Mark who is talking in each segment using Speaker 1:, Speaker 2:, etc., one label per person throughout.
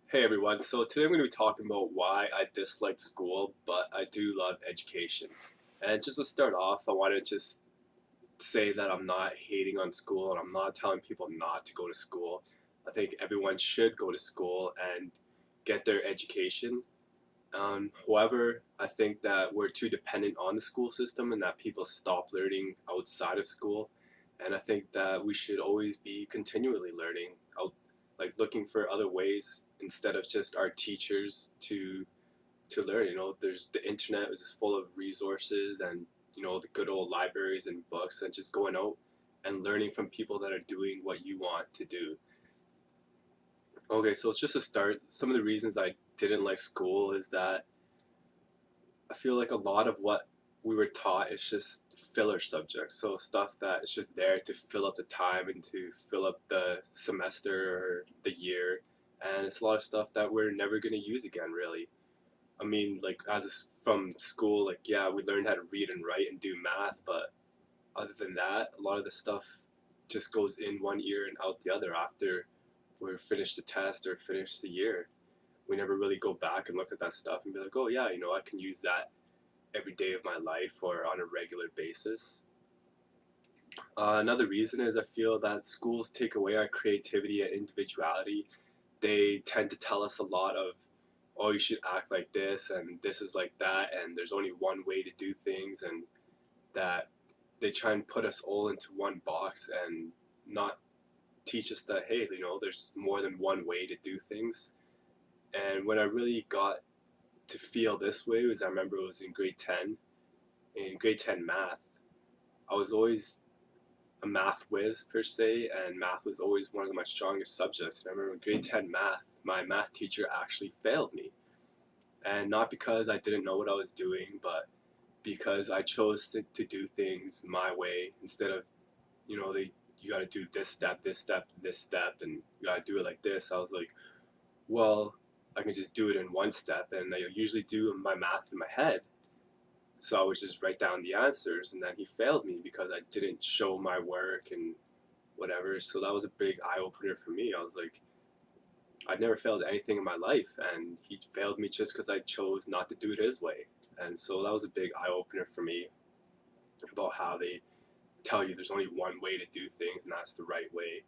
Speaker 1: Hey everyone, so today I'm going to be talking about why I dislike school, but I do love education. And just to start off, I want to just say that I'm not hating on school and I'm not telling people not to go to school. I think everyone should go to school and get their education. However, I think that we're too dependent on the school system and that people stop learning outside of school. And I think that we should always be continually learning, like looking for other ways instead of just our teachers to learn. There's the internet is full of resources and the good old libraries and books and just going out and learning from people that are doing what you want to do. Okay, so it's just to start. Some of the reasons I didn't like school is that I feel like a lot of what we were taught is just filler subjects. So stuff that is just there to fill up the time and to fill up the semester or the year. And it's a lot of stuff that we're never going to use again, really. I mean, like, from school, like, yeah, we learned how to read and write and do math, but other than that, a lot of the stuff just goes in one ear and out the other after we're finished the test or finished the year. We never really go back and look at that stuff and be like, oh, yeah, I can use that every day of my life or on a regular basis. Another reason is I feel that schools take away our creativity and individuality. They tend to tell us a lot of, oh, you should act like this and this is like that, and there's only one way to do things, and that they try and put us all into one box and not teach us that, hey, there's more than one way to do things. And when I really got to feel this way was I remember it was in grade 10. In grade 10 math, I was always a math whiz per se, and math was always one of my strongest subjects. And I remember in grade 10 math, my math teacher actually failed me. And not because I didn't know what I was doing, but because I chose to do things my way instead of, you got to do this step, this step, and you got to do it like this. I was like, well, I can just do it in one step. And I usually do my math in my head. So I would just write down the answers, and then he failed me because I didn't show my work and whatever. So that was a big eye opener for me. I was like, I'd never failed anything in my life, and he failed me just because I chose not to do it his way. And so that was a big eye opener for me about how they tell you there's only one way to do things, and that's the right way.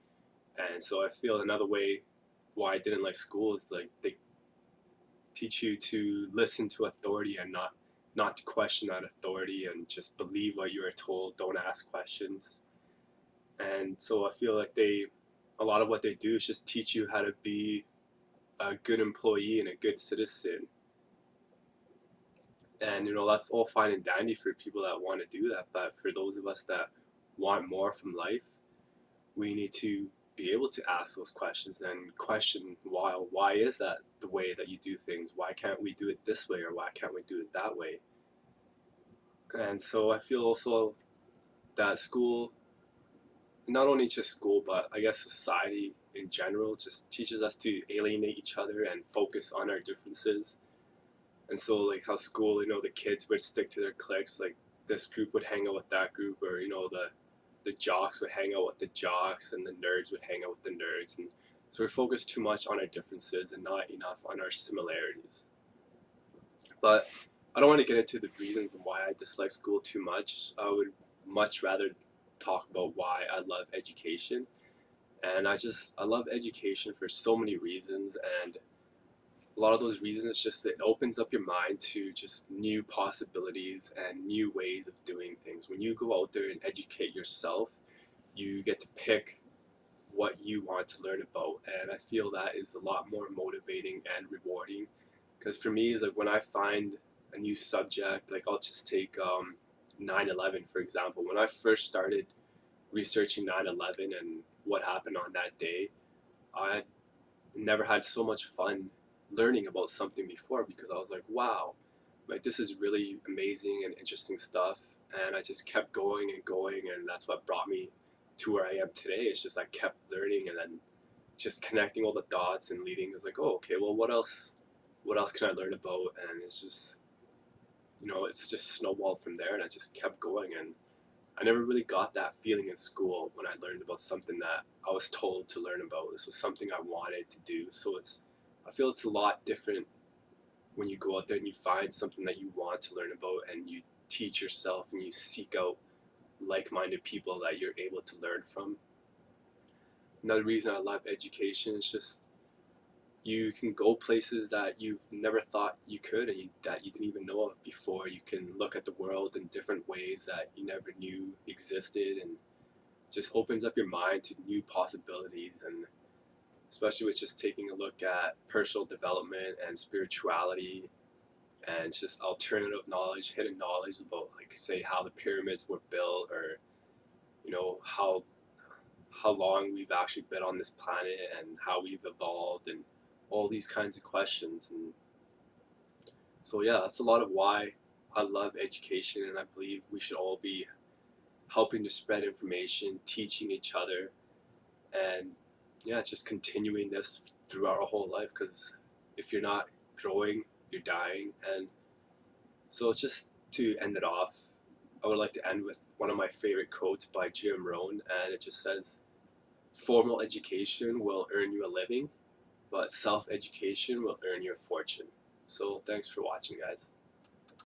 Speaker 1: And so I feel another way why I didn't like school is like they teach you to listen to authority and not to question that authority and just believe what you are told. Don't ask questions. And so I feel like a lot of what they do is just teach you how to be a good employee and a good citizen. And that's all fine and dandy for people that want to do that, but for those of us that want more from life, we need to be able to ask those questions and question why is that the way that you do things? Why can't we do it this way, or why can't we do it that way? And so I feel also that school, not only just school, but I guess society in general, just teaches us to alienate each other and focus on our differences. And so, like how school, the kids would stick to their cliques, like this group would hang out with that group, or the jocks would hang out with the jocks, and the nerds would hang out with the nerds, and so we're focused too much on our differences and not enough on our similarities. But I don't want to get into the reasons why I dislike school too much. I would much rather talk about why I love education. And I love education for so many reasons, and a lot of those reasons is just it opens up your mind to just new possibilities and new ways of doing things. When you go out there and educate yourself, you get to pick what you want to learn about, and I feel that is a lot more motivating and rewarding. Because for me, is like when I find a new subject, like I'll just take 9/11 for example. When I first started researching 9/11 and what happened on that day, I never had so much fun learning about something before, because I was like, wow, like this is really amazing and interesting stuff. And I just kept going and going, and that's what brought me to where I am today. It's just I kept learning and then just connecting all the dots and leading is like, oh, okay, well, what else can I learn about? And it's just snowballed from there, and I just kept going. And I never really got that feeling in school when I learned about something that I was told to learn about. This was something I wanted to do. So I feel it's a lot different when you go out there and you find something that you want to learn about and you teach yourself and you seek out like-minded people that you're able to learn from. Another reason I love education is just you can go places that you've never thought you could and that you didn't even know of before. You can look at the world in different ways that you never knew existed, and just opens up your mind to new possibilities. And especially with just taking a look at personal development and spirituality and just alternative knowledge, hidden knowledge about, like, say, how the pyramids were built, or how long we've actually been on this planet and how we've evolved, and all these kinds of questions. And so yeah, that's a lot of why I love education, and I believe we should all be helping to spread information, teaching each other, and yeah, just continuing this throughout our whole life, because if you're not growing, you're dying. And so just to end it off, I would like to end with one of my favorite quotes by Jim Rohn, and it just says, formal education will earn you a living, but self-education will earn you a fortune. So thanks for watching, guys.